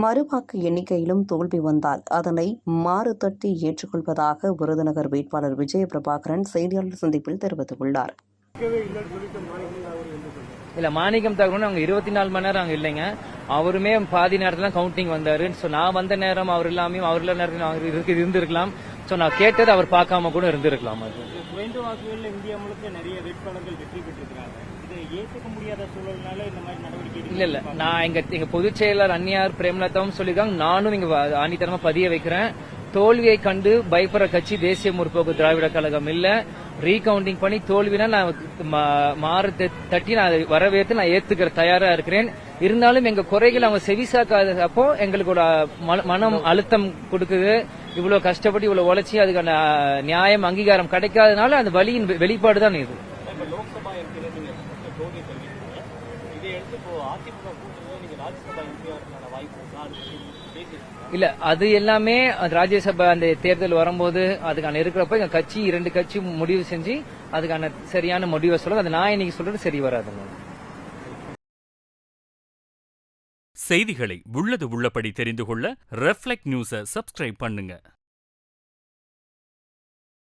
மறுவாக்கு எண்ணிக்கையிலும் தோல்வி வந்தால் அதனை மாறுதட்டி ஏற்றுக்கொள்வதாக விருதுநகர் வேட்பாளர் விஜய பிரபாகரன் செய்தியாளர் சந்திப்பில் தெரிவித்துள்ளார். இல்ல மாணிக்கம் தாக்கூர் அவங்க 24 மணி நேரம் அங்க இல்லைங்க. அவருமே பாதி நேரத்துல கவுண்டிங் வந்தாரு. சோ நான் வந்த நேரம் அவர் இல்லாம அவர் நேரத்தில் இருந்திருக்கலாம். சோ நான் கேட்டது அவர் பார்க்காம கூட இருந்திருக்கலாம். அது குறைந்த வாக்குகளில் இந்தியா முழுக்க நிறைய வேட்பாளர்கள் வெற்றி பெற்றிருக்கிறாங்க. இதை ஏற்றுக்க முடியாத சூழல்னால இந்த மாதிரி நடவடிக்கை இல்ல நான் எங்க பொதுச் செயலர் அந்நியார் பிரேமலதாவும் சொல்லியிருக்காங்க. நானும் இங்க ஆணித்தரமா பதிய வைக்கிறேன். தோல்வியை கண்டு பயப்படுற கட்சி தேசிய முற்போக்கு திராவிட கழகம் இல்ல. ரீகவுண்டிங் பண்ணி தோல்வினா நான் மாறு தட்டி நான் வரவேற்று நான் ஏத்துக்கிற தயாரா இருக்கிறேன். இருந்தாலும் எங்க குறைகள் அவங்க செவிசாக்காத அப்போ எங்களுக்கு ஒரு மனம் அழுத்தம் கொடுக்குது. இவ்வளவு கஷ்டப்பட்டு இவ்வளவு உழைச்சி அதுக்கான நியாயம் அங்கீகாரம் கிடைக்காதனால அந்த வலியின் வெளிப்பாடு தான் இது. இல்ல அது எல்லாமே ராஜ்யசபா அந்த தேர்தல் வரும்போது அதுக்கான இருக்கிறப்ப எங்க கட்சி 2 கட்சி முடிவு செஞ்சு அதுக்கான சரியான முடிவை சொல்லுங்க. அது நான் இன்னைக்கு சொல்றது சரி வராதுங்க. செய்திகளை உள்ளது உள்ளபடி தெரிந்து கொள்ள ரெஃப்ளெக்ட் நியூஸை சப்ஸ்கிரைப் பண்ணுங்க.